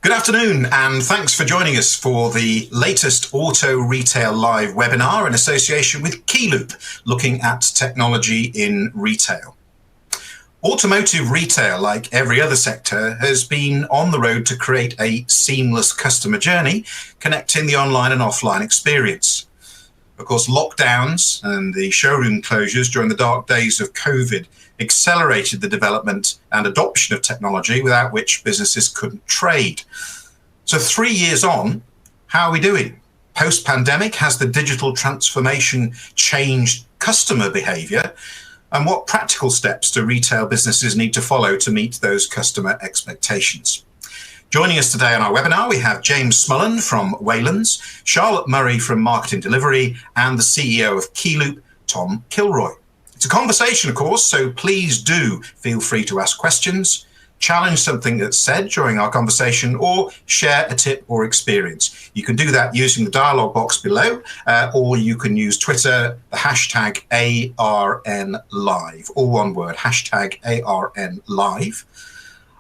Good afternoon, and thanks for joining us for the latest Auto Retail Live webinar in association with Keyloop, looking at technology in retail. Automotive retail, like every other sector, has been on the road to create a seamless customer journey, connecting the online and offline experience. Of course, lockdowns and the showroom closures during the dark days of COVID accelerated the development and adoption of technology, without which businesses couldn't trade. So 3 years on, how are we doing? Post-pandemic, has the digital transformation changed customer behaviour? And what practical steps do retail businesses need to follow to meet those customer expectations? Joining us today on our webinar, we have James Smullen from Waylands, Charlotte Murray from Marketing Delivery, and the CEO of Keyloop, Tom Kilroy. It's a conversation, of course, so please do feel free to ask questions, challenge something that's said during our conversation, or share a tip or experience. You can do that using the dialog box below, or you can use Twitter, the hashtag ARNLive, all one word, hashtag ARNLive.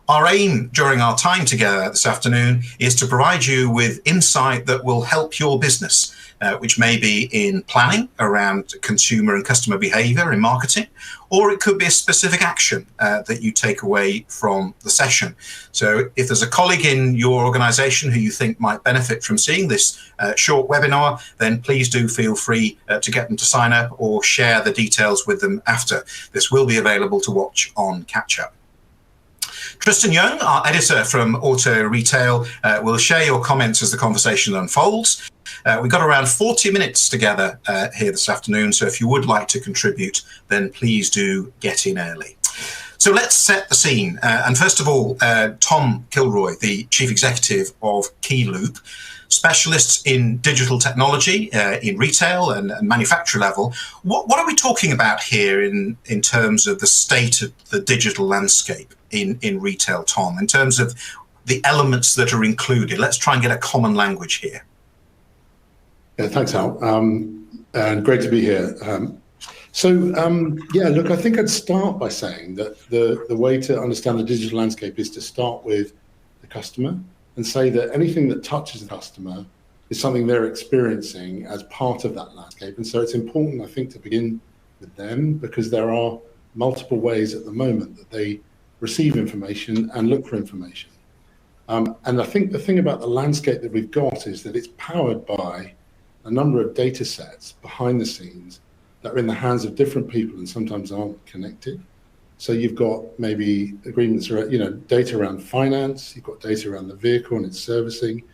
Our aim during our time together this afternoon is to provide you with insight that will help your business, which may be in planning around consumer and customer behavior in marketing, or it could be a specific action that you take away from the session. So if there's a colleague in your organization who you think might benefit from seeing this short webinar, then please do feel free to get them to sign up or share the details with them after. This will be available to watch on Catch Up. Tristan Young, our editor from Auto Retail, will share your comments as the conversation unfolds. We've got around 40 minutes together here this afternoon, so if you would like to contribute, then please do get in early. So let's set the scene. And first of all, Tom Kilroy, the Chief Executive of Keyloop, specialists in digital technology in retail and manufacturer level. What are we talking about here in terms of the state of the digital landscape in retail, Tom, in terms of the elements that are included? Let's try and get a common language here. Yeah, thanks, Al. And great to be here. Look, I think I'd start by saying that the way to understand the digital landscape is to start with the customer and say that anything that touches the customer is something they're experiencing as part of that landscape. And so it's important, I think, to begin with them, because there are multiple ways at the moment that they receive information and look for information. And I think the thing about the landscape that we've got is that it's powered by a number of data sets behind the scenes that are in the hands of different people and sometimes aren't connected. So you've got maybe agreements, data around finance, you've got data around the vehicle and its servicing,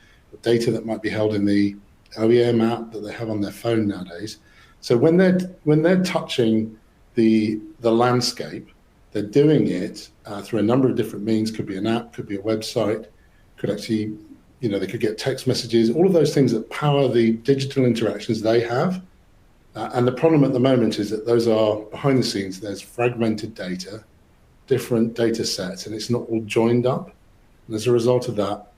data that might be held in the OEM app that they have on their phone nowadays. So when they're touching the landscape, they're doing it through a number of different means. Could be an app, could be a website, could actually, they could get text messages, all of those things that power the digital interactions they have. And the problem at the moment is that those are behind the scenes. There's fragmented data, different data sets, and it's not all joined up. And as a result of that,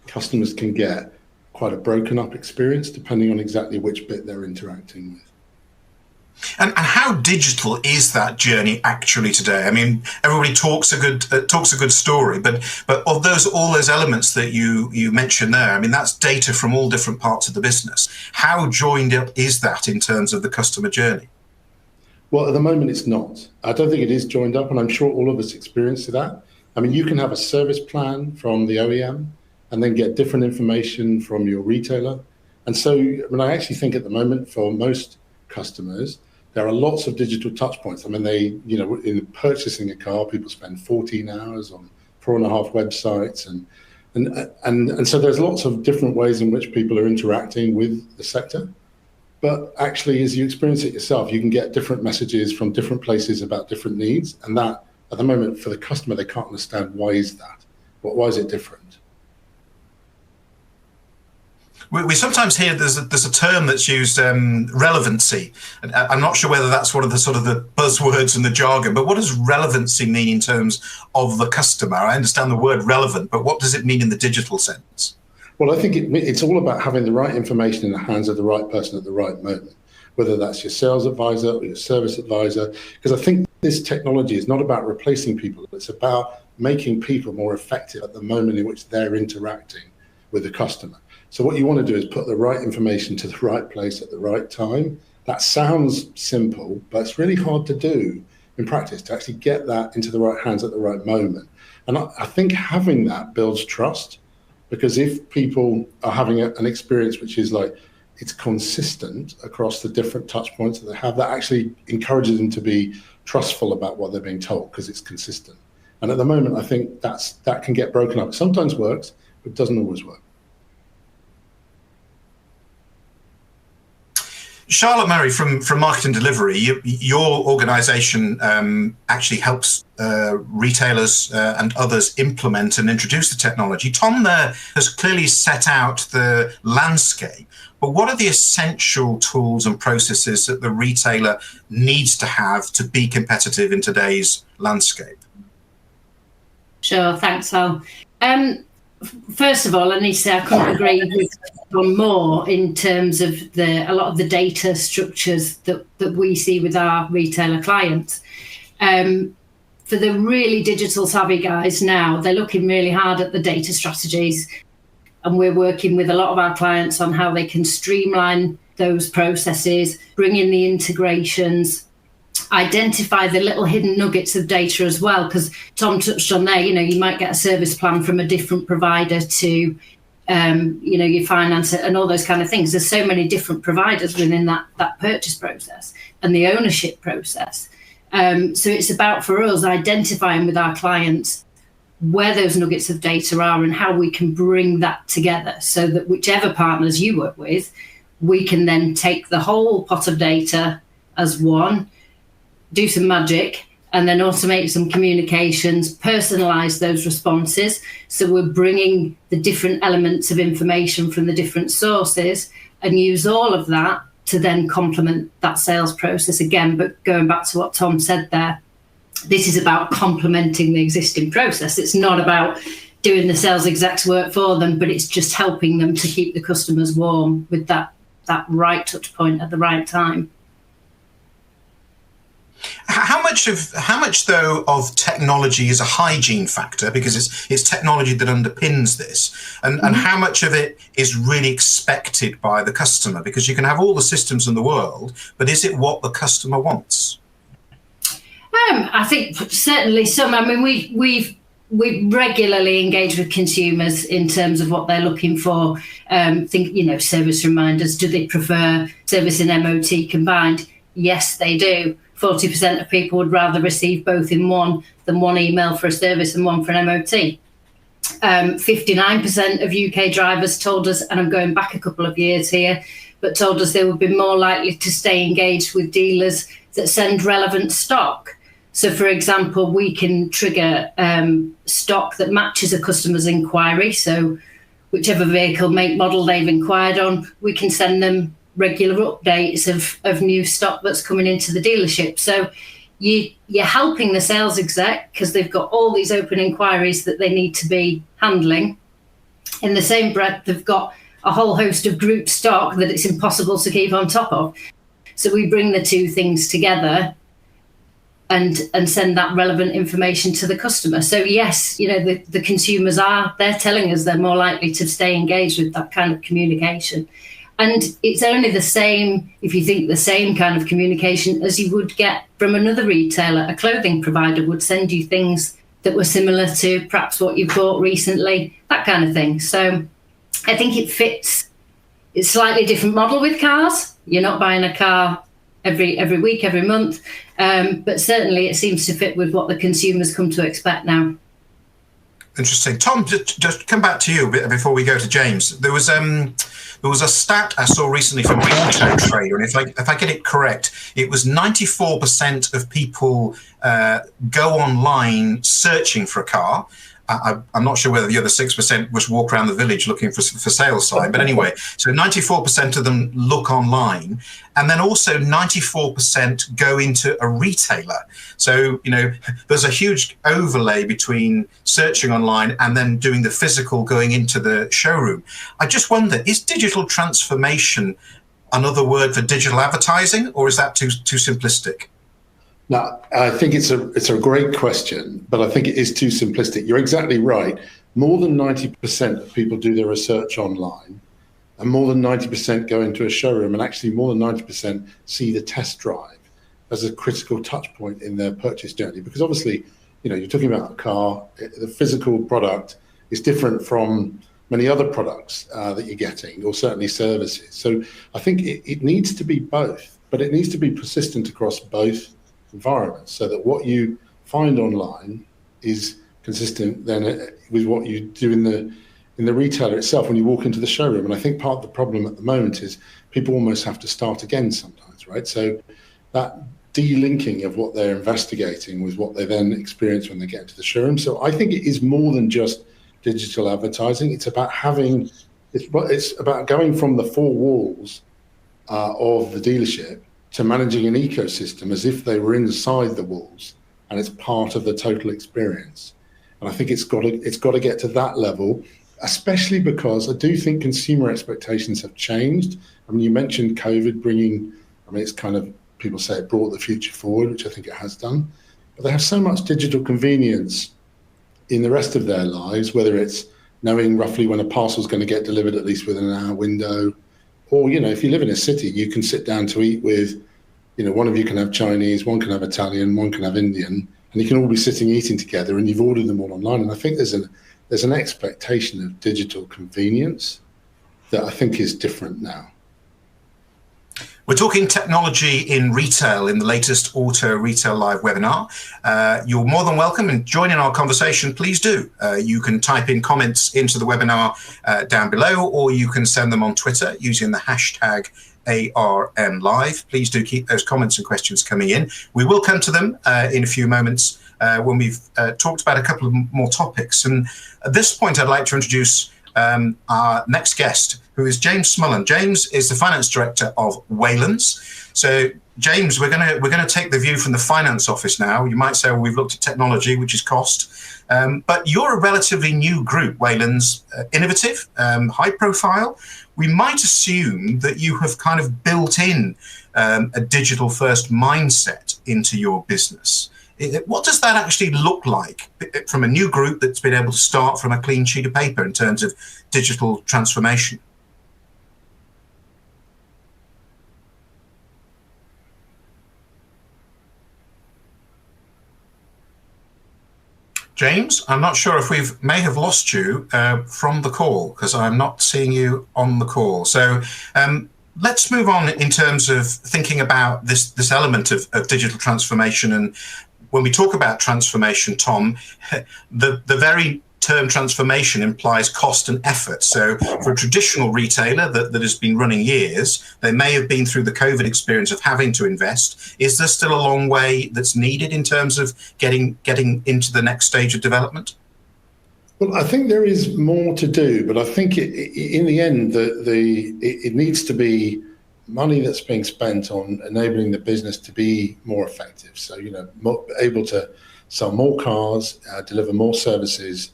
customers can get quite a broken up experience depending on exactly which bit they're interacting with. And how digital is that journey actually today? I mean, everybody talks a good story, but of all those elements that you mentioned there, I mean, that's data from all different parts of the business. How joined up is that in terms of the customer journey? Well, at the moment, it's not. I don't think it is joined up, and I'm sure all of us experience that. I mean, you can have a service plan from the OEM and then get different information from your retailer. And so, I actually think at the moment for most customers, there are lots of digital touch points. I mean, in purchasing a car, people spend 14 hours on 4.5 websites. And so there's lots of different ways in which people are interacting with the sector. But actually, as you experience it yourself, you can get different messages from different places about different needs. And that, at the moment, for the customer, they can't understand why is that? Why is it different? We sometimes hear there's a term that's used, relevancy. And I'm not sure whether that's one of the sort of the buzzwords and the jargon, but what does relevancy mean in terms of the customer? I understand the word relevant, but what does it mean in the digital sense? Well, I think it's all about having the right information in the hands of the right person at the right moment, whether that's your sales advisor or your service advisor, because I think this technology is not about replacing people. It's about making people more effective at the moment in which they're interacting with the customer. So what you want to do is put the right information to the right place at the right time. That sounds simple, but it's really hard to do in practice, to actually get that into the right hands at the right moment. And I think having that builds trust, because if people are having an experience which is like, it's consistent across the different touch points that they have, that actually encourages them to be trustful about what they're being told, because it's consistent. And at the moment, I think that can get broken up. It sometimes works, but it doesn't always work. Charlotte Murray from Marketing Delivery, your organisation actually helps retailers and others implement and introduce the technology. Tom there has clearly set out the landscape, but what are the essential tools and processes that the retailer needs to have to be competitive in today's landscape? Sure, thanks, Al. First of all, I need to say I couldn't agree with John more in terms of a lot of the data structures that we see with our retailer clients. For the really digital savvy guys now, they're looking really hard at the data strategies, and we're working with a lot of our clients on how they can streamline those processes, bring in the integrations, identify the little hidden nuggets of data as well, because Tom touched on there, you might get a service plan from a different provider to, your finance and all those kind of things. There's so many different providers within that purchase process and the ownership process. So it's about, for us, identifying with our clients where those nuggets of data are and how we can bring that together so that whichever partners you work with, we can then take the whole pot of data as one, do some magic, and then automate some communications, personalize those responses. So we're bringing the different elements of information from the different sources and use all of that to then complement that sales process again. But going back to what Tom said there, this is about complementing the existing process. It's not about doing the sales execs work for them, but it's just helping them to keep the customers warm with that right touch point at the right time. How much though of technology is a hygiene factor, because it's technology that underpins this, and how much of it is really expected by the customer? Because you can have all the systems in the world, but is it what the customer wants? I think certainly some. I mean, we regularly engage with consumers in terms of what they're looking for. Service reminders. Do they prefer service and MOT combined? Yes, they do. 40% of people would rather receive both in one than one email for a service and one for an MOT. 59% of UK drivers told us, and I'm going back a couple of years here, but told us they would be more likely to stay engaged with dealers that send relevant stock. So, for example, we can trigger stock that matches a customer's inquiry. So whichever vehicle, make, model they've inquired on, we can send them regular updates of new stock that's coming into the dealership. So you're helping the sales exec because they've got all these open inquiries that they need to be handling. In the same breath, they've got a whole host of group stock that it's impossible to keep on top of. So we bring the two things together and send that relevant information to the customer. So yes, the consumers they're telling us they're more likely to stay engaged with that kind of communication. And it's only the same, if you think the same kind of communication as you would get from another retailer. A clothing provider would send you things that were similar to perhaps what you've bought recently, that kind of thing. So I think it fits. It's a slightly different model with cars. You're not buying a car every week, every month. But certainly it seems to fit with what the consumers come to expect now. Interesting. Tom, just come back to you before we go to James. There was a stat I saw recently from Auto Trader, and if I get it correct, it was 94% of people go online searching for a car. I'm not sure whether the other 6% was walk around the village looking for sales sign, but anyway, so 94% of them look online, and then also 94% go into a retailer. So, there's a huge overlay between searching online and then doing the physical, going into the showroom. I just wonder, is digital transformation another word for digital advertising, or is that too simplistic? Now, I think it's a great question, but I think it is too simplistic. You're exactly right. More than 90% of people do their research online, and more than 90% go into a showroom, and actually more than 90% see the test drive as a critical touch point in their purchase journey. Because obviously, you're talking about a car, the physical product is different from many other products that you're getting, or certainly services. So I think it needs to be both, but it needs to be persistent across both environments, so that what you find online is consistent then with what you do in the retailer itself when you walk into the showroom. And I think part of the problem at the moment is people almost have to start again sometimes, right? So that de-linking of what they're investigating with what they then experience when they get into the showroom. So I think it is more than just digital advertising. It's about it's about going from the four walls of the dealership to managing an ecosystem as if they were inside the walls, and it's part of the total experience. And I think it's got to get to that level, especially because I do think consumer expectations have changed. I mean, you mentioned COVID bringing, it's kind of, people say it brought the future forward, which I think it has done. But they have so much digital convenience in the rest of their lives, whether it's knowing roughly when a parcel's going to get delivered, at least within an hour window, or, if you live in a city, you can sit down to eat with, one of you can have Chinese, one can have Italian, one can have Indian, and you can all be sitting eating together, and you've ordered them all online. And I think there's an expectation of digital convenience that I think is different now. We're talking technology in retail in the latest Auto Retail Live webinar. You're more than welcome and join in our conversation. Please do. You can type in comments into the webinar down below, or you can send them on Twitter using the hashtag ARN Live. Please do keep those comments and questions coming in. We will come to them in a few moments when we've talked about a couple of more topics. And at this point, I'd like to introduce our next guest, who is James Smullen. James is the finance director of Waylands. So, James, we're going to take the view from the finance office now. You might say, well, we've looked at technology, which is cost, but you're a relatively new group, Waylands, innovative, high profile. We might assume that you have kind of built in a digital first mindset into your business. What does that actually look like from a new group that's been able to start from a clean sheet of paper in terms of digital transformation? James, I'm not sure if we may have lost you from the call, because I'm not seeing you on the call. So let's move on in terms of thinking about this element of digital transformation. And when we talk about transformation, Tom, the very term transformation implies cost and effort. So for a traditional retailer that has been running years, they may have been through the COVID experience of having to invest. Is there still a long way that's needed in terms of getting into the next stage of development? Well, I think there is more to do, but I think in the end, it needs to be money that's being spent on enabling the business to be more effective. So, able to sell more cars, deliver more services,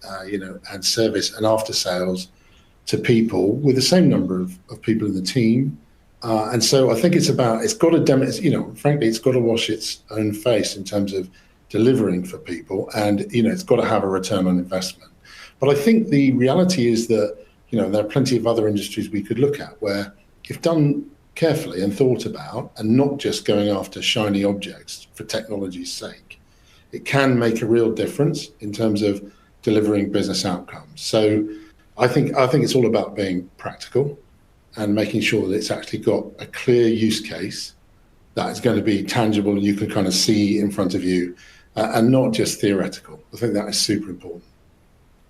and service and after sales to people with the same number of people in the team. And so I think it's got to frankly, it's got to wash its own face in terms of delivering for people, and, it's got to have a return on investment. But I think the reality is that, there are plenty of other industries we could look at where, if done carefully and thought about, and not just going after shiny objects for technology's sake, it can make a real difference in terms of delivering business outcomes. So I think it's all about being practical and making sure that it's actually got a clear use case that is going to be tangible and you can kind of see in front of you, and not just theoretical. I think that is super important.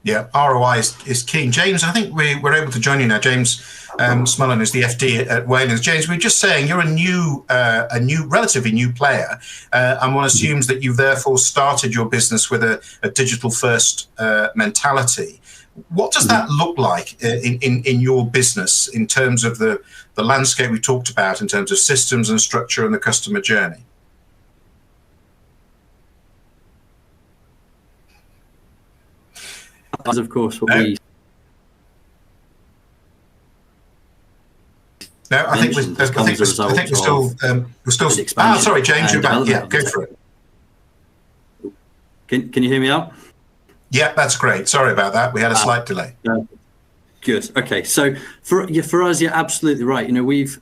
Yeah, ROI is key. James, I think we're able to join you now. James Smullen is the FD at Waylands. James, we were just saying you're a relatively new player, and one assumes that you've therefore started your business with a digital first mentality. What does that look like in your business in terms of the landscape we talked about, in terms of systems and structure and the customer journey? Of course, what we. No, I think we're still. Sorry, James, you're back. Yeah, go for it. Can you hear me out? Yeah, that's great. Sorry about that. We had a slight delay. Good. Okay. So for us, you're absolutely right.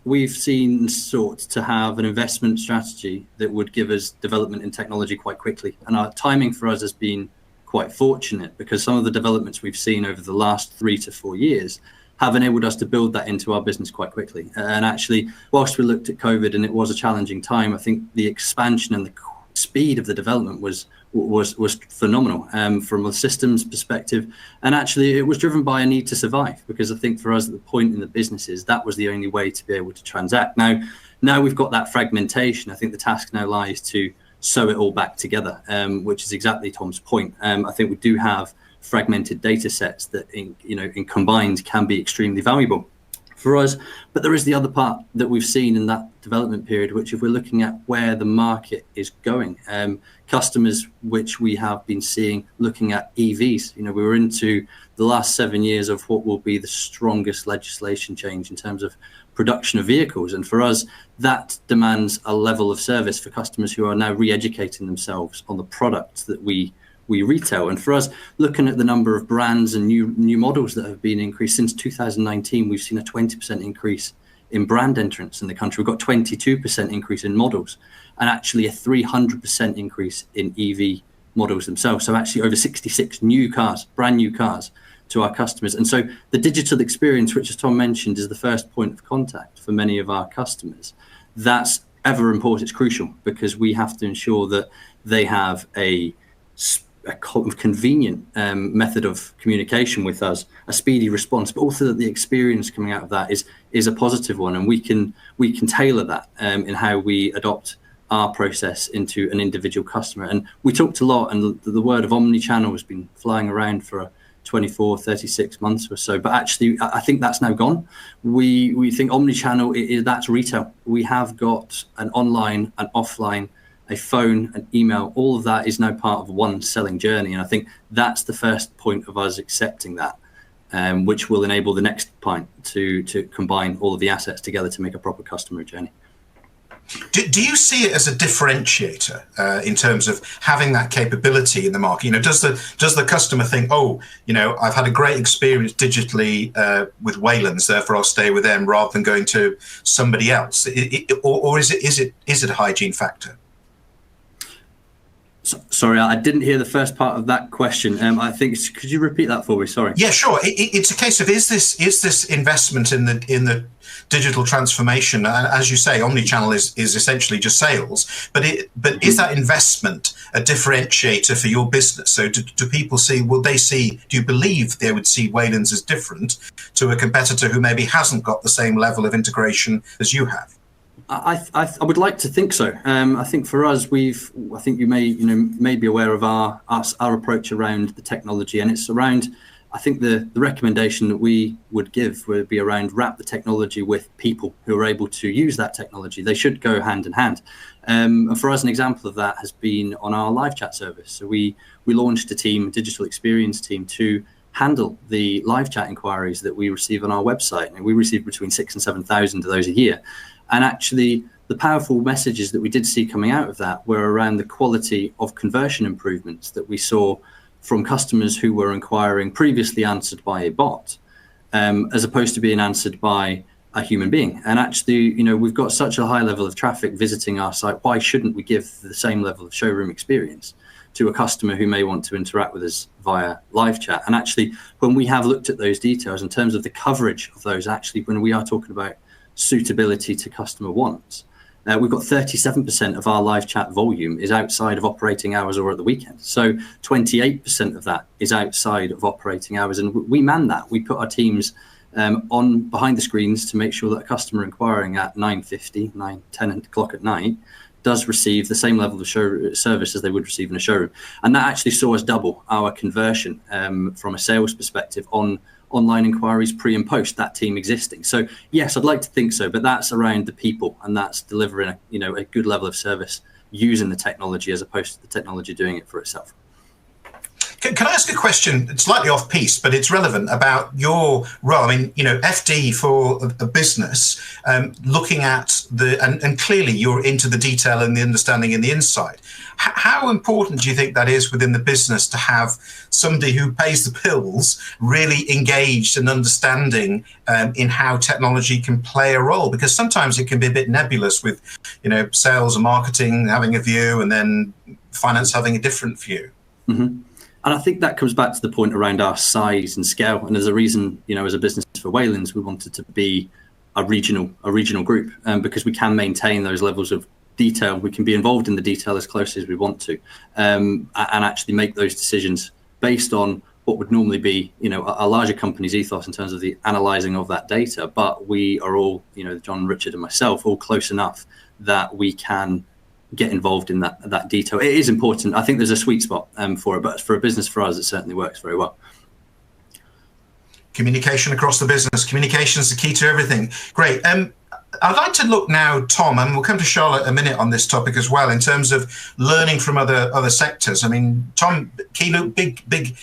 We've seen sought to have an investment strategy that would give us development in technology quite quickly, and our timing for us has been quite fortunate because some of the developments we've seen over the last 3 to 4 years have enabled us to build that into our business quite quickly. And actually, whilst we looked at COVID and it was a challenging time, I think the expansion and the speed of the development was phenomenal from a systems perspective. And actually, it was driven by a need to survive, because I think for us at the point in the businesses, that was the only way to be able to transact. Now we've got that fragmentation. I think the task now lies to sew it all back together, which is exactly Tom's point. I think we do have fragmented data sets that in combined can be extremely valuable for us. But there is the other part that we've seen in that development period, which if we're looking at where the market is going, customers which we have been seeing looking at EVs, we were into the last 7 years of what will be the strongest legislation change in terms of production of vehicles. And for us, that demands a level of service for customers who are now re-educating themselves on the products that we retail. And for us, looking at the number of brands and new models that have been increased since 2019, we've seen a 20% increase in brand entrants in the country. We've got 22% increase in models, and actually a 300% increase in EV models themselves. So actually over 66 new cars, brand new cars to our customers. And so the digital experience, which as Tom mentioned, is the first point of contact for many of our customers. That's ever important. It's crucial because we have to ensure that they have a convenient method of communication with us, a speedy response, but also that the experience coming out of that is a positive one, and we can tailor that in how we adopt our process into an individual customer. And we talked a lot, and the word of omni-channel has been flying around for 24, 36 months or so, but actually I think that's now gone. We think omni-channel, that's retail. We have got an online, an offline, a phone, an email, all of that is now part of one selling journey. And I think that's the first point of us accepting that, which will enable the next point to combine all of the assets together to make a proper customer journey. Do you see it as a differentiator in terms of having that capability in the market? Does the customer think, I've had a great experience digitally with Waylands, therefore I'll stay with them rather than going to somebody else, or is it a hygiene factor? Sorry, I didn't hear the first part of that question. I think could you repeat that for me? Sorry. Yeah, sure. It's a case of is this investment in the digital transformation, and as you say, omnichannel is essentially just sales. But is that investment a differentiator for your business? So do people see? Do you believe they would see Waylands as different to a competitor who maybe hasn't got the same level of integration as you have? I would like to think so. I think for us, I think you may be aware of our approach around the technology, and it's around. I think the recommendation that we would give would be around wrap the technology with people who are able to use that technology. They should go hand in hand. And for us, an example of that has been on our live chat service. So we launched a digital experience team to handle the live chat inquiries that we receive on our website, and we receive between 6,000 and 7,000 of those a year. And actually, the powerful messages that we did see coming out of that were around the quality of conversion improvements that we saw from customers who were inquiring previously answered by a bot, as opposed to being answered by a human being. And actually, we've got such a high level of traffic visiting our site. Why shouldn't we give the same level of showroom experience to a customer who may want to interact with us via live chat? And actually, when we have looked at those details in terms of the coverage of those, actually, when we are talking about suitability to customer wants, we've got 37% of our live chat volume is outside of operating hours or at the weekend. So 28% of that is outside of operating hours, and we man that. We put our teams on behind the screens to make sure that a customer inquiring at 9:50, 10 o'clock at night does receive the same level of service as they would receive in a showroom. And that actually saw us double our conversion from a sales perspective on online inquiries pre and post that team existing. So yes, I'd like to think so, but that's around the people, and that's delivering a good level of service using the technology as opposed to the technology doing it for itself. Can I ask a question? It's slightly off piece, but it's relevant about your role. I mean, FD for a business, looking at and clearly you're into the detail and the understanding and the insight. How important do you think that is within the business to have somebody who pays the bills really engaged and understanding in how technology can play a role? Because sometimes it can be a bit nebulous with, sales and marketing having a view and then finance having a different view. Mm-hmm. And I think that comes back to the point around our size and scale. And there's a reason, as a business for Waylands, we wanted to be a regional group, because we can maintain those levels of detail. We can be involved in the detail as close as we want to, and actually make those decisions based on what would normally be, a larger company's ethos in terms of the analysing of that data. But we are all, John, Richard and myself, all close enough that we can get involved in that detail. It is important. I think there's a sweet spot for it, but for a business for us, it certainly works very well. Communication across the business. Communication is the key to everything. Great. I'd like to look now, Tom, and we'll come to Charlotte in a minute on this topic as well, in terms of learning from other sectors. I mean, Tom, big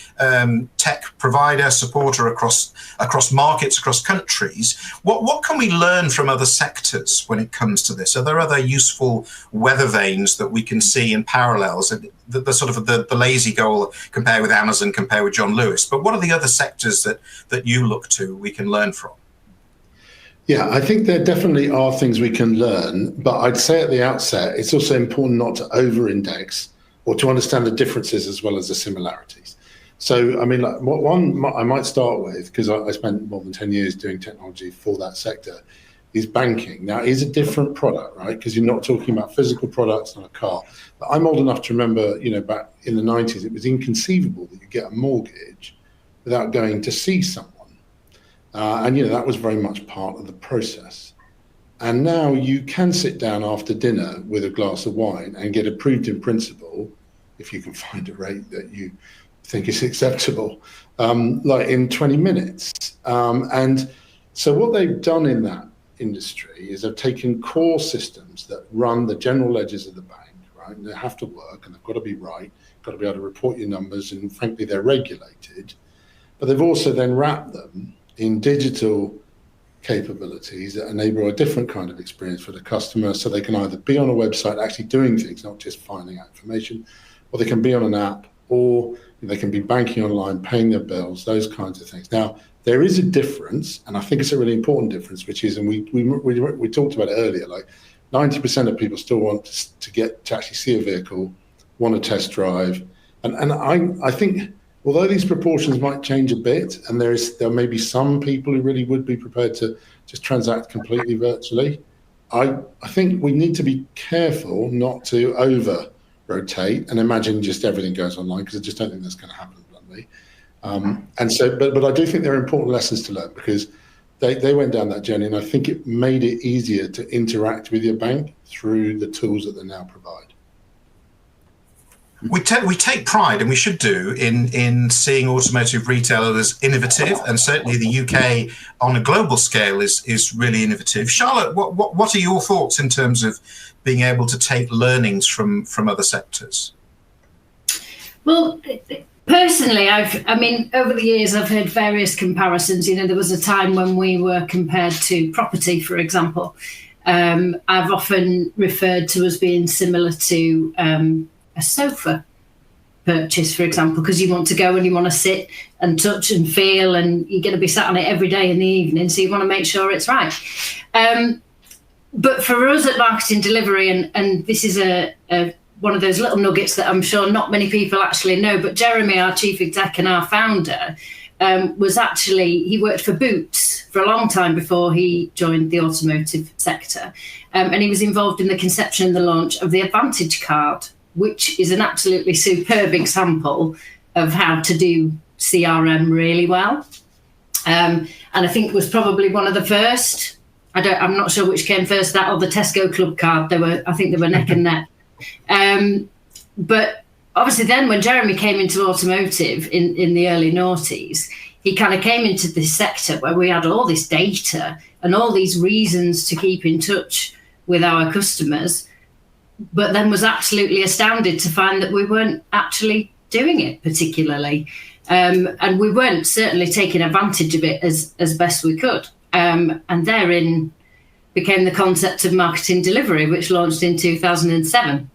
tech provider, supporter across markets, across countries. What can we learn from other sectors when it comes to this? Are there other useful weather vanes that we can see in parallels? The sort of the lazy goal, compare with Amazon, compare with John Lewis. But what are the other sectors that you look to we can learn from? Yeah, I think there definitely are things we can learn, but I'd say at the outset, it's also important not to over-index or to understand the differences as well as the similarities. So, I mean, like, one I might start with, because I spent more than 10 years doing technology for that sector, is banking. Now, it is a different product, right? Because you're not talking about physical products, not a car. But I'm old enough to remember, back in the 90s, it was inconceivable that you get a mortgage without going to see someone. And that was very much part of the process. And now you can sit down after dinner with a glass of wine and get approved in principle, if you can find a rate that you think is acceptable, like in 20 minutes. And so what they've done in that industry is they've taken core systems that run the general ledgers of the bank, right? And they have to work and they've got to be right, got to be able to report your numbers, and frankly, they're regulated. But they've also then wrapped them in digital capabilities that enable a different kind of experience for the customer, so they can either be on a website actually doing things, not just finding out information, or they can be on an app, or they can be banking online, paying their bills, those kinds of things. Now, there is a difference, and I think it's a really important difference, which is, and we talked about it earlier, like 90% of people still want to actually see a vehicle, want to test drive, and I think, although these proportions might change a bit, and there may be some people who really would be prepared to just transact completely virtually, I think we need to be careful not to over-rotate and imagine just everything goes online, because I just don't think that's going to happen bluntly. And so, but I do think there are important lessons to learn, because they went down that journey, and I think it made it easier to interact with your bank through the tools that they now provide. We take pride, and we should do, in seeing automotive retail as innovative, and certainly the UK on a global scale is really innovative. Charlotte, what are your thoughts in terms of being able to take learnings from other sectors? Well, personally, over the years, I've heard various comparisons. There was a time when we were compared to property, for example. I've often referred to as being similar to a sofa purchase, for example, because you want to go and you want to sit and touch and feel, and you're going to be sat on it every day in the evening, so you want to make sure it's right. But for us at Marketing Delivery, and this is one of those little nuggets that I'm sure not many people actually know, but Jeremy, our chief exec and our founder, he worked for Boots for a long time before he joined the automotive sector, and he was involved in the conception and the launch of the Advantage card, which is an absolutely superb example of how to do CRM really well. And I think it was probably one of the first. I'm not sure which came first, that or the Tesco Club card. I think they were neck and neck. But obviously then when Jeremy came into automotive in the early noughties, he kind of came into this sector where we had all this data and all these reasons to keep in touch with our customers, but then was absolutely astounded to find that we weren't actually doing it particularly. And we weren't certainly taking advantage of it as best we could. And therein became the concept of marketing delivery, which launched in 2007.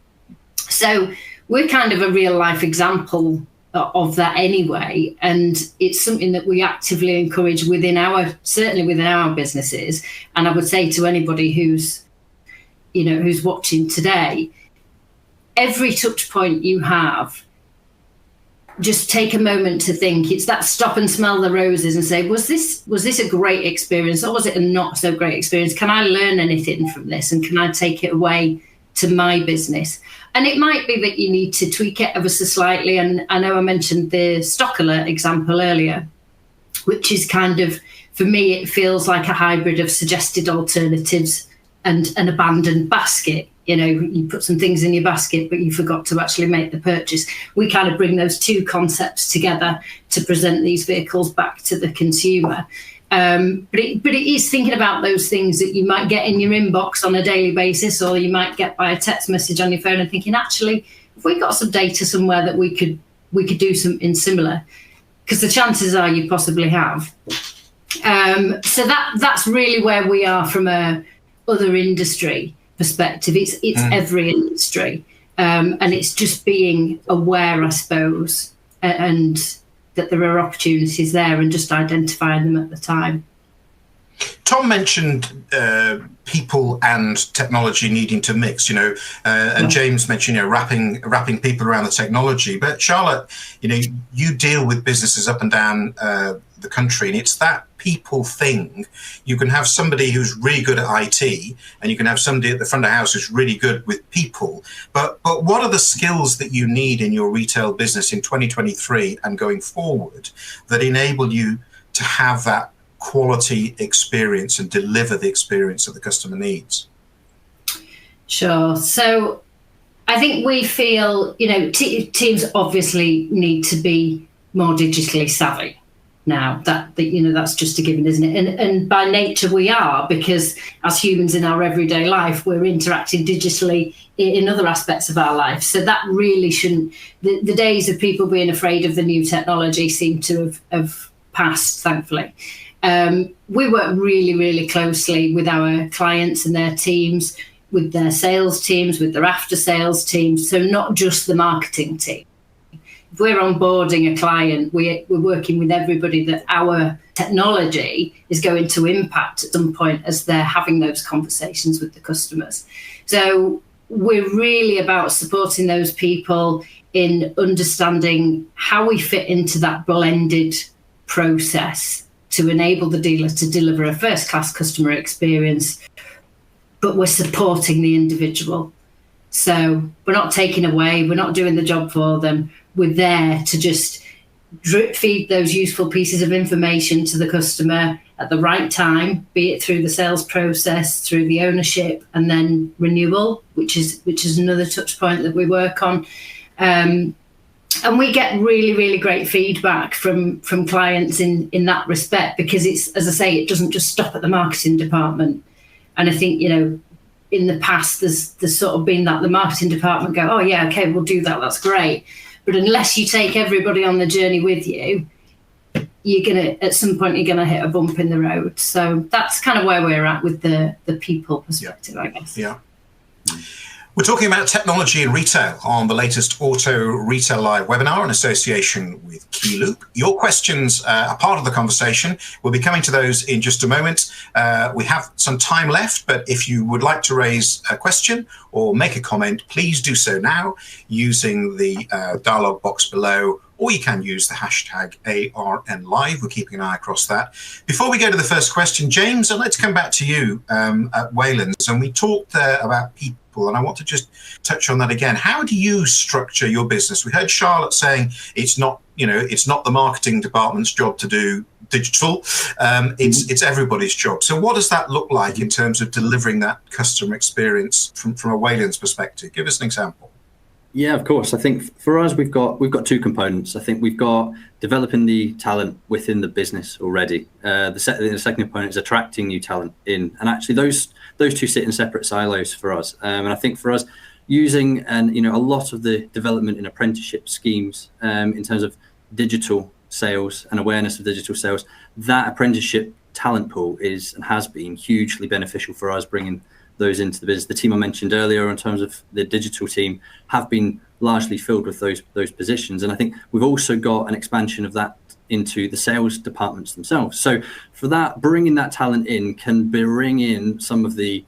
So we're kind of a real life example of that anyway. And it's something that we actively encourage certainly within our businesses. And I would say to anybody who's watching today, every touch point you have, just take a moment to think. It's that stop and smell the roses and say, was this a great experience, or was it a not so great experience? Can I learn anything from this, and can I take it away to my business? And it might be that you need to tweak it ever so slightly. And I know I mentioned the stock alert example earlier, which is kind of, for me, it feels like a hybrid of suggested alternatives and an abandoned basket. You put some things in your basket, but you forgot to actually make the purchase. We kind of bring those two concepts together to present these vehicles back to the consumer. But it is thinking about those things that you might get in your inbox on a daily basis, or you might get by a text message on your phone, and thinking, actually, if we got some data somewhere that we could do something similar, because the chances are you possibly have. So that's really where we are from a other industry perspective. It's every industry, and it's just being aware, I suppose, and that there are opportunities there, and just identifying them at the time. Tom mentioned people and technology needing to mix, and James mentioned, wrapping people around the technology. But Charlotte, you deal with businesses up and down the country, and it's that people thing. You can have somebody who's really good at IT, and you can have somebody at the front of house who's really good with people. But what are the skills that you need in your retail business in 2023 and going forward that enable you to have that quality experience and deliver the experience that the customer needs? Sure. So I think we feel, teams obviously need to be more digitally savvy now. That's just a given, isn't it? And by nature we are, because as humans in our everyday life, we're interacting digitally in other aspects of our life. So that really shouldn't, the days of people being afraid of the new technology seem to have passed, thankfully. We work really, really closely with our clients and their teams, with their sales teams, with their after sales teams. So not just the marketing team. If we're onboarding a client, we're working with everybody that our technology is going to impact at some point as they're having those conversations with the customers. So we're really about supporting those people in understanding how we fit into that blended process to enable the dealer to deliver a first-class customer experience, but we're supporting the individual. So we're not taking away, we're not doing the job for them. We're there to just drip feed those useful pieces of information to the customer at the right time, be it through the sales process, through the ownership, and then renewal, which is another touch point that we work on. And we get really, really great feedback from clients in that respect, because it's, as I say, it doesn't just stop at the marketing department. And I think, in the past, there's sort of been that the marketing department go, oh yeah, okay, we'll do that, that's great. But unless you take everybody on the journey with you, at some point, you're gonna hit a bump in the road. So that's kind of where we're at with the people perspective, I guess. Yeah. We're talking about technology in retail on the latest Auto Retail Live webinar in association with Keyloop. Your questions are part of the conversation. We'll be coming to those in just a moment. We have some time left, but if you would like to raise a question or make a comment, please do so now using the dialog box below, or you can use the hashtag ARN Live. We're keeping an eye across that. Before we go to the first question, James, I'd like to come back to you at Waylands, and we talked there about people, and I want to just touch on that again. How do you structure your business? We heard Charlotte saying it's not the marketing department's job to do digital. It's everybody's job. So what does that look like in terms of delivering that customer experience from a Wayland's perspective? Give us an example. Yeah, of course. I think for us, we've got two components. I think we've got developing the talent within the business already. The second component is attracting new talent in, and actually those two sit in separate silos for us. And I think for us, using a lot of the development in apprenticeship schemes in terms of digital sales and awareness of digital sales. That apprenticeship talent pool is and has been hugely beneficial for us, bringing those into the business. The team I mentioned earlier in terms of the digital team have been largely filled with those positions, and I think we've also got an expansion of that into the sales departments themselves. So for that, bringing that talent in can bring in some of the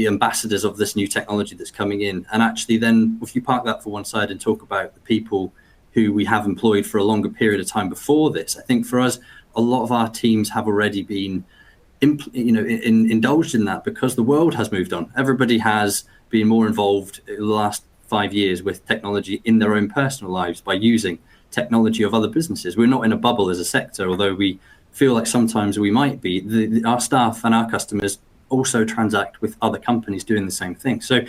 ambassadors of this new technology that's coming in, and actually then if you park that for one side and talk about the people who we have employed for a longer period of time before this, I think for us a lot of our teams have already been indulged in that because the world has moved on. Everybody has been more involved in the last 5 years with technology in their own personal lives by using technology of other businesses. We're not in a bubble as a sector, although we feel like sometimes we might be. Our staff and our customers also transact with other companies doing the same thing. So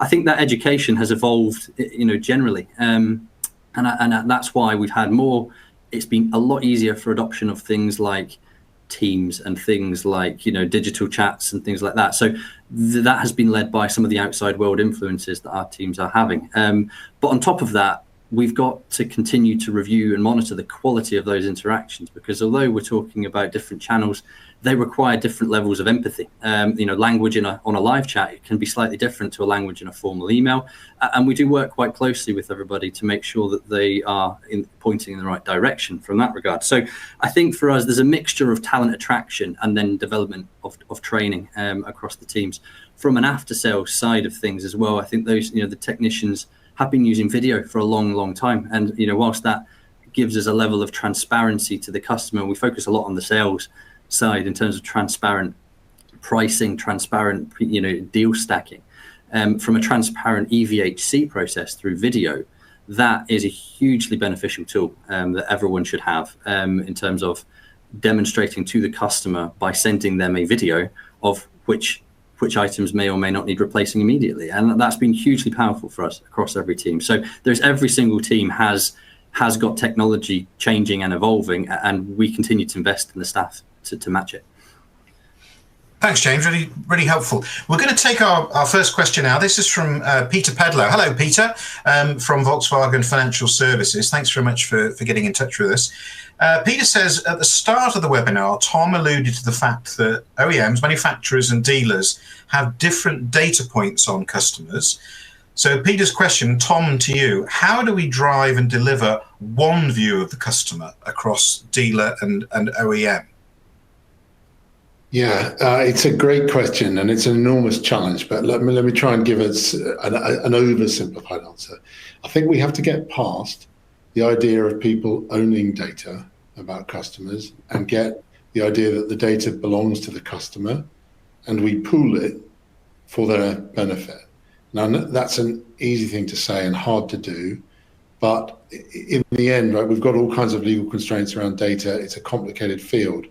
I think that education has evolved, generally, and that's why we've had more. It's been a lot easier for adoption of things like Teams and things like digital chats and things like that. So that has been led by some of the outside world influences that our teams are having. But on top of that, we've got to continue to review and monitor the quality of those interactions, because although we're talking about different channels, they require different levels of empathy. Language on a live chat, it can be slightly different to a language in a formal email. And we do work quite closely with everybody to make sure that they are pointing in the right direction from that regard. So I think for us, there's a mixture of talent attraction and then development of training across the teams. From an after sales side of things as well, I think those, the technicians have been using video for a long, long time. And, whilst that gives us a level of transparency to the customer, we focus a lot on the sales side in terms of transparent pricing, transparent, deal stacking. From a transparent EVHC process through video, that is a hugely beneficial tool that everyone should have in terms of demonstrating to the customer by sending them a video of which items may or may not need replacing immediately. And that's been hugely powerful for us across every team. So there's every single team has got technology changing and evolving, and we continue to invest in the staff to match it. Thanks, James. Really, really helpful. We're going to take our first question now. This is from Peter Pedlow. Hello, Peter, from Volkswagen Financial Services. Thanks very much for getting in touch with us. Peter says, at the start of the webinar, Tom alluded to the fact that OEMs, manufacturers and dealers have different data points on customers. So Peter's question, Tom, to you, how do we drive and deliver one view of the customer across dealer and OEM? Yeah, it's a great question and it's an enormous challenge, but let me try and give us an oversimplified answer. I think we have to get past the idea of people owning data about customers and get the idea that the data belongs to the customer and we pool it for their benefit. Now, that's an easy thing to say and hard to do, but in the end, right, we've got all kinds of legal constraints around data. It's a complicated field.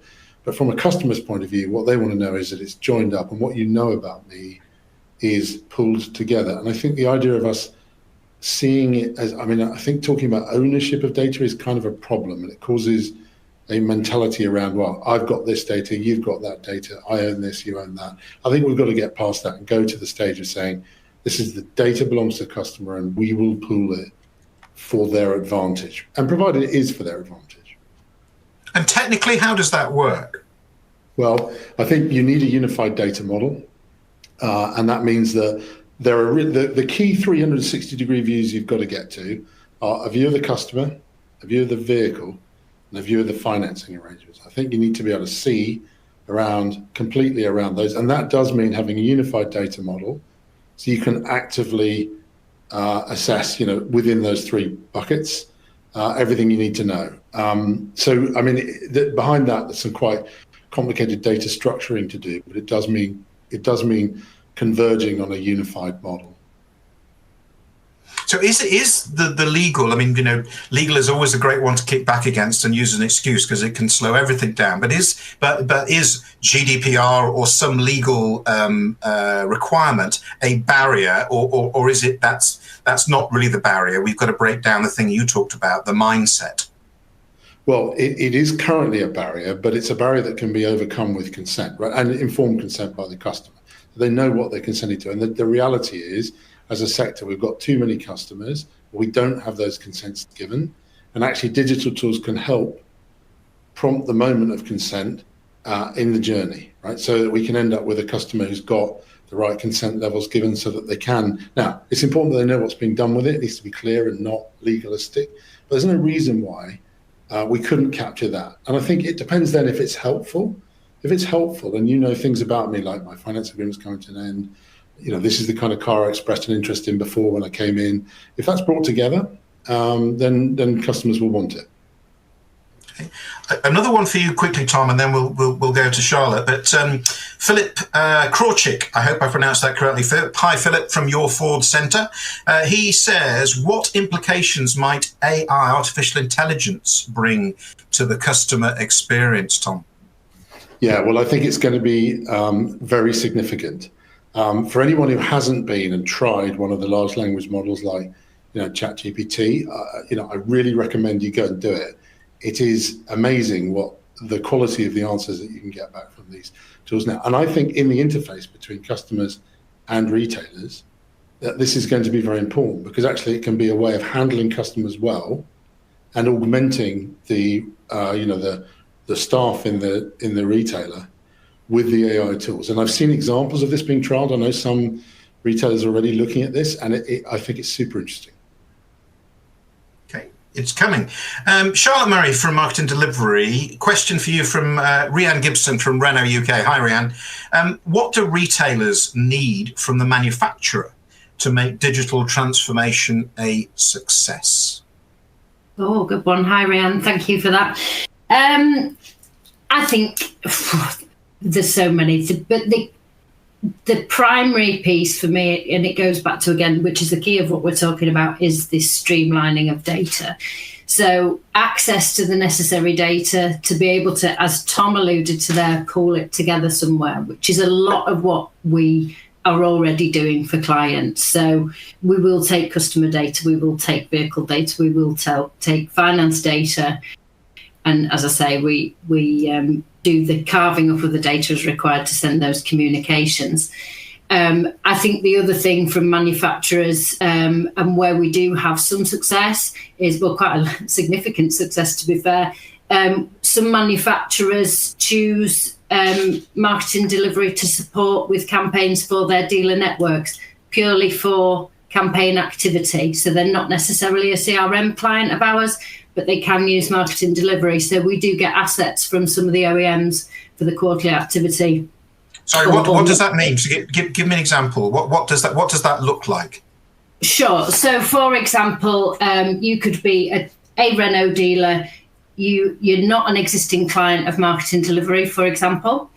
But from a customer's point of view, what they want to know is that it's joined up and what you know about me is pulled together. And I think the idea of us seeing it as, I think talking about ownership of data is kind of a problem, and it causes a mentality around, well, I've got this data, you've got that data, I own this, you own that. I think we've got to get past that and go to the stage of saying, this is the data belongs to the customer and we will pool it for their advantage, and provided it is for their advantage. And technically, how does that work? Well, I think you need a unified data model, and that means that there are the key 360-degree views you've got to get to are a view of the customer, a view of the vehicle, and a view of the financing arrangements. I think you need to be able to see completely around those, and that does mean having a unified data model, so you can actively assess, within those three buckets, everything you need to know. Behind that, there's some quite complicated data structuring to do, but it does mean converging on a unified model. So is the legal, legal is always a great one to kick back against and use as an excuse because it can slow everything down. But is GDPR or some legal requirement a barrier, or is it that's not really the barrier? We've got to break down the thing you talked about, the mindset. Well, it is currently a barrier, but it's a barrier that can be overcome with consent, right? And informed consent by the customer. They know what they're consenting to. And the reality is, as a sector, we've got too many customers, we don't have those consents given, and actually digital tools can help prompt the moment of consent in the journey, right? So that we can end up with a customer who's got the right consent levels given so that they can. Now, it's important that they know what's being done with it. It needs to be clear and not legalistic, but there's no reason why we couldn't capture that. And I think it depends then if it's helpful. If it's helpful and you know things about me, like my finance agreement's coming to an end, this is the kind of car I expressed an interest in before when I came in. If that's brought together, then customers will want it. Okay. Another one for you quickly, Tom, and then we'll go to Charlotte. But Philip Krawczyk, I hope I pronounced that correctly. Hi, Philip, from Your Ford Centre. He says, what implications might AI, artificial intelligence, bring to the customer experience, Tom? Yeah, well, I think it's going to be very significant. For anyone who hasn't been and tried one of the large language models like ChatGPT, I really recommend you go and do it. It is amazing what the quality of the answers that you can get back from these tools now. And I think in the interface between customers and retailers, that this is going to be very important, because actually it can be a way of handling customers well and augmenting the staff in the retailer with the AI tools. And I've seen examples of this being trialed. I know some retailers are already looking at this, and I think it's super interesting. Okay, it's coming. Charlotte Murray from Marketing Delivery, question for you from Rhiann Gibson from Renault UK. Hi, Rhiann. What do retailers need from the manufacturer to make digital transformation a success? Oh, good one. Hi, Rhiann. Thank you for that. I think there's so many, but the primary piece for me, and it goes back to, again, which is the key of what we're talking about, is this streamlining of data. So access to the necessary data to be able to, as Tom alluded to there, pull it together somewhere, which is a lot of what we are already doing for clients. So we will take customer data, we will take vehicle data, we will take finance data. And as I say, we do the carving up of the data as required to send those communications. I think the other thing from manufacturers, and where we do have some success, is, well, quite a significant success to be fair. Some manufacturers choose Marketing Delivery to support with campaigns for their dealer networks, purely for campaign activity. So they're not necessarily a CRM client of ours, but they can use Marketing Delivery. So we do get assets from some of the OEMs for the quarterly activity. Sorry, what does that mean? So give me an example. What does that look like? Sure. So, for example, you could be a Renault dealer. You're not an existing client of Marketing Delivery, for example,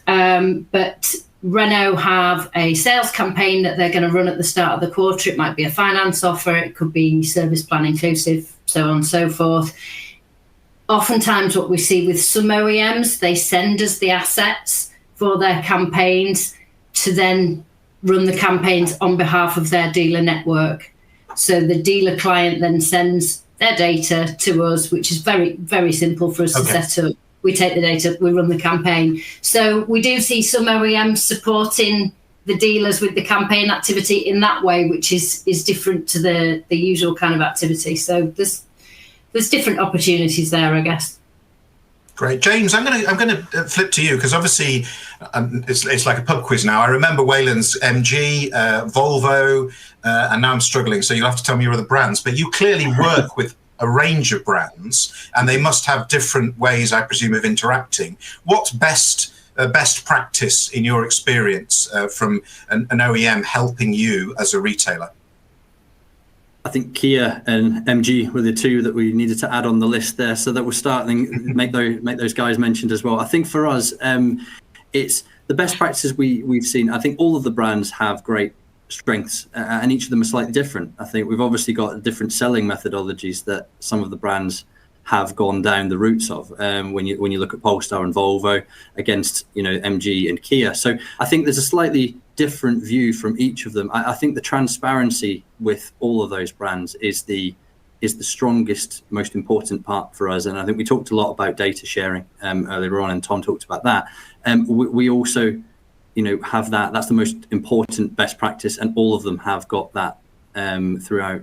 but Renault have a sales campaign that they're going to run at the start of the quarter. It might be a finance offer, it could be service plan inclusive, so on and so forth. Oftentimes what we see with some OEMs, they send us the assets for their campaigns to then run the campaigns on behalf of their dealer network. So the dealer client then sends their data to us, which is very, very simple for us to set up. We take the data, we run the campaign. So we do see some OEMs supporting the dealers with the campaign activity in that way, which is different to the usual kind of activity. So there's different opportunities there, I guess. Great, James. I'm going to flip to you, because obviously it's like a pub quiz now. I remember Waylands, MG, Volvo, and now I'm struggling. So you'll have to tell me your other brands. But you clearly work with a range of brands, and they must have different ways, I presume, of interacting. What's best practice in your experience from an OEM helping you as a retailer? I think Kia and MG were the two that we needed to add on the list there, so that we're starting make those guys mentioned as well. I think for us, it's the best practices we've seen. I think all of the brands have great strengths, and each of them are slightly different. I think we've obviously got different selling methodologies that some of the brands have gone down the routes of. When you look at Polestar and Volvo against MG and Kia, so I think there's a slightly different view from each of them. I think the transparency with all of those brands is the strongest, most important part for us. And I think we talked a lot about data sharing earlier on, and Tom talked about that. We also have that. That's the most important best practice, and all of them have got that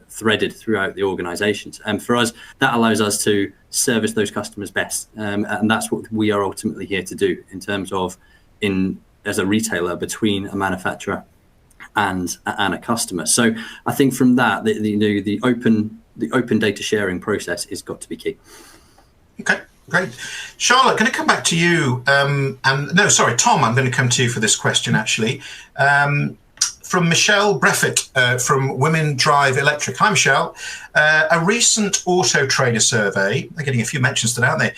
threaded throughout the organizations. And for us, that allows us to service those customers best. And that's what we are ultimately here to do in terms of as a retailer between a manufacturer and a customer. So I think from that, the open data sharing process has got to be key. Okay, great. Charlotte, going to come back to you. Tom, I'm going to come to you for this question, actually. From Michelle Breffett from Women Drive Electric. Hi, Michelle. A recent Auto Trader survey, they're getting a few mentions today, aren't they,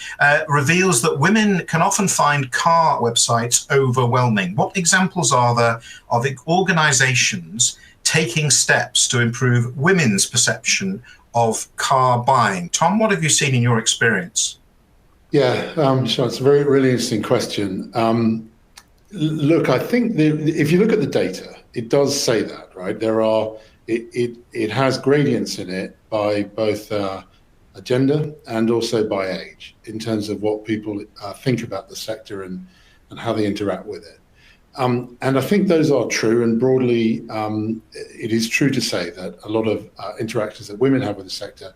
reveals that women can often find car websites overwhelming. What examples are there of organisations taking steps to improve women's perception of car buying? Tom, what have you seen in your experience? Yeah, sure. It's a really interesting question. Look, I think if you look at the data, it does say that, right? It has gradients in it by both gender and also by age in terms of what people think about the sector and how they interact with it. And I think those are true, and broadly, it is true to say that a lot of interactions that women have with the sector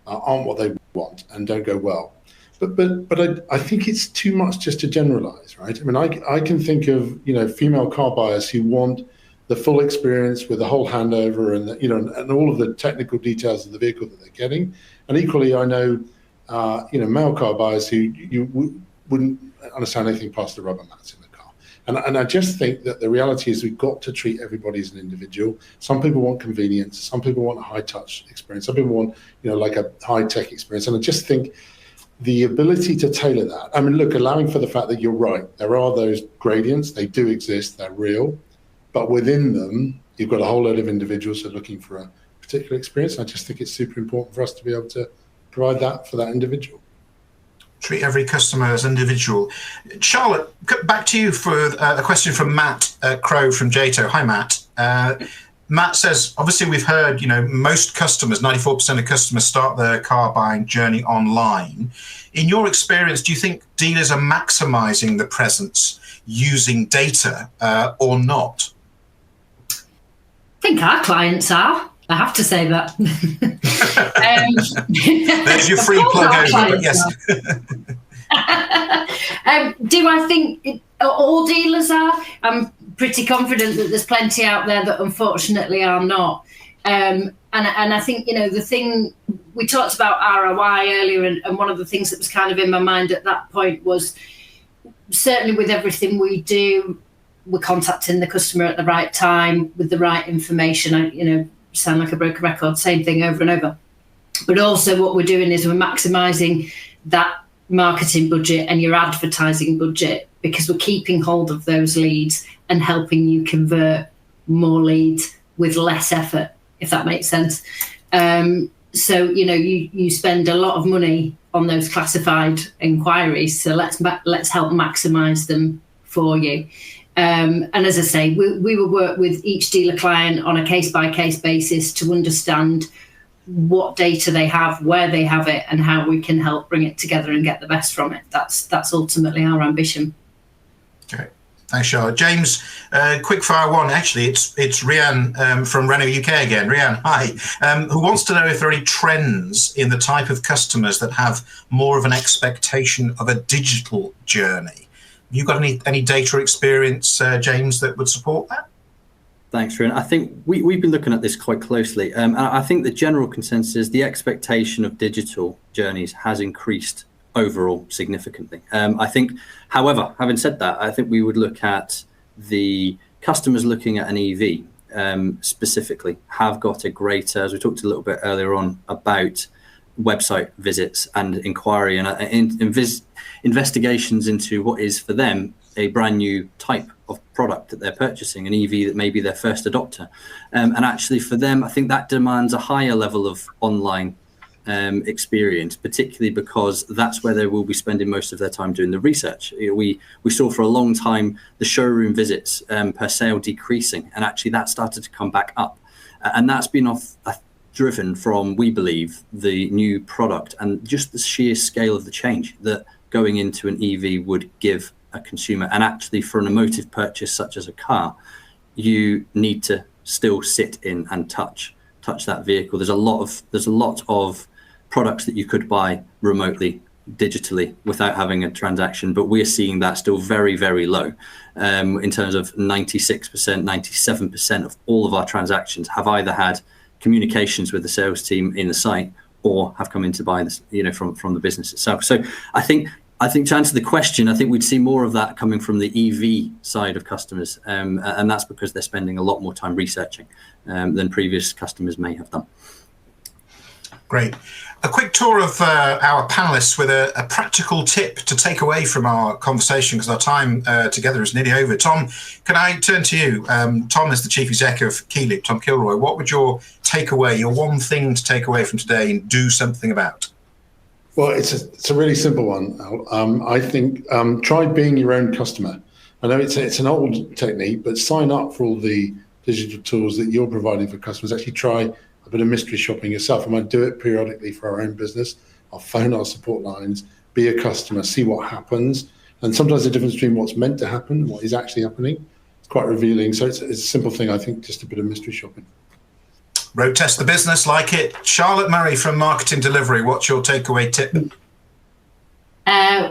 aren't what they want and don't go well. But I think it's too much just to generalize, right? I mean, I can think of female car buyers who want the full experience with the whole handover and and all of the technical details of the vehicle that they're getting. And equally, I know male car buyers who you wouldn't understand anything past the rubber mats in the car. And I just think that the reality is we've got to treat everybody as an individual. Some people want convenience. Some people want a high touch experience. Some people want like a high tech experience. And I just think the ability to tailor that. I mean, look, allowing for the fact that you're right, there are those gradients. They do exist. They're real. But within them, you've got a whole load of individuals who are looking for a particular experience. I just think it's super important for us to be able to provide that for that individual. Treat every customer as individual. Charlotte, back to you for a question from Matt Crow from JATO. Hi, Matt. Matt says, obviously, we've heard, most customers, 94% of customers start their car buying journey online. In your experience, do you think dealers are maximising the presence using data or not? I think our clients are. I have to say that. There's your free plug over, but yes. Do I think all dealers are? I'm pretty confident that there's plenty out there that unfortunately are not. And I think, the thing, we talked about ROI earlier, and one of the things that was kind of in my mind at that point was certainly with everything we do, we're contacting the customer at the right time with the right information. I sound like a broken record, same thing over and over. But also what we're doing is we're maximising that marketing budget and your advertising budget, because we're keeping hold of those leads and helping you convert more leads with less effort, if that makes sense. So, you spend a lot of money on those classified inquiries. So let's help maximise them for you. And as I say, we will work with each dealer client on a case-by-case basis to understand what data they have, where they have it, and how we can help bring it together and get the best from it. That's ultimately our ambition. Okay. Thanks, Charlotte. James, quick fire one. Actually, it's Rian from Renault UK again. Rian, hi. Who wants to know if there are any trends in the type of customers that have more of an expectation of a digital journey? Have you got any data experience, James, that would support that? Thanks, Rian. I think we've been looking at this quite closely. I think the general consensus, the expectation of digital journeys has increased overall significantly. I think, however, having said that, I think we would look at the customers looking at an EV specifically have got a greater, as we talked a little bit earlier on about website visits and inquiry and investigations into what is for them a brand new type of product that they're purchasing, an EV that may be their first adopter. And actually for them, I think that demands a higher level of online experience, particularly because that's where they will be spending most of their time doing the research. We saw for a long time the showroom visits per sale decreasing, and actually that started to come back up. And that's been driven from, we believe, the new product and just the sheer scale of the change that going into an EV would give a consumer. And actually, for an emotive purchase such as a car, you need to still sit in and touch that vehicle. There's a lot of products that you could buy remotely, digitally, without having a transaction, but we're seeing that still very, very low. In terms of 96%, 97% of all of our transactions have either had communications with the sales team in the site or have come in to buy this, from the business itself. So I think to answer the question, I think we'd see more of that coming from the EV side of customers, and that's because they're spending a lot more time researching than previous customers may have done. Great. A quick tour of our panelists with a practical tip to take away from our conversation, because our time together is nearly over. Tom, can I turn to you? Tom is the Chief Exec of Keyloop, Tom Kilroy. What would your takeaway, your one thing to take away from today and do something about? Well, it's a really simple one. I think try being your own customer. I know it's an old technique, but sign up for all the digital tools that you're providing for customers. Actually try a bit of mystery shopping yourself. I might do it periodically for our own business. I'll phone our support lines, be a customer, see what happens. And sometimes the difference between what's meant to happen and what is actually happening, it's quite revealing. So it's a simple thing, I think, just a bit of mystery shopping. Road test the business, like it. Charlotte Murray from Marketing Delivery, what's your takeaway tip?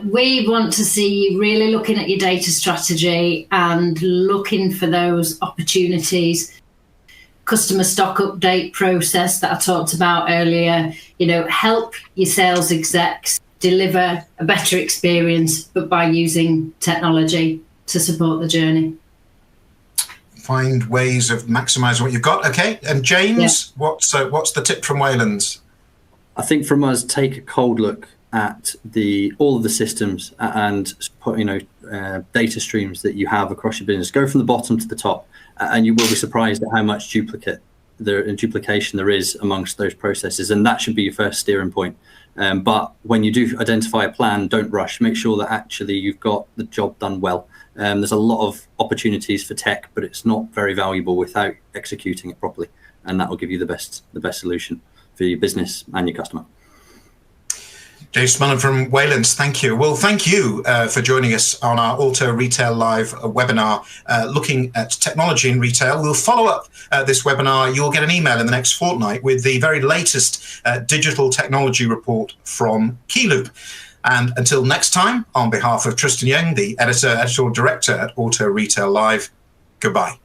We want to see you really looking at your data strategy and looking for those opportunities. Customer stock update process that I talked about earlier, help your sales execs deliver a better experience, but by using technology to support the journey. Find ways of maximising what you've got. Okay, and James, what's the tip from Waylands? I think from us, take a cold look at all of the systems and put data streams that you have across your business. Go from the bottom to the top, and you will be surprised at how much duplication there is amongst those processes, and that should be your first steering point. But when you do identify a plan, don't rush. Make sure that actually you've got the job done well. There's a lot of opportunities for tech, but it's not very valuable without executing it properly, and that will give you the best solution for your business and your customer. James Smullen from Waylands, thank you. Well, thank you for joining us on our Auto Retail Live webinar looking at technology in retail. We'll follow up this webinar. You'll get an email in the next fortnight with the very latest digital technology report from Keyloop. And until next time, on behalf of Tristan Young, the editorial director at Auto Retail Live, goodbye.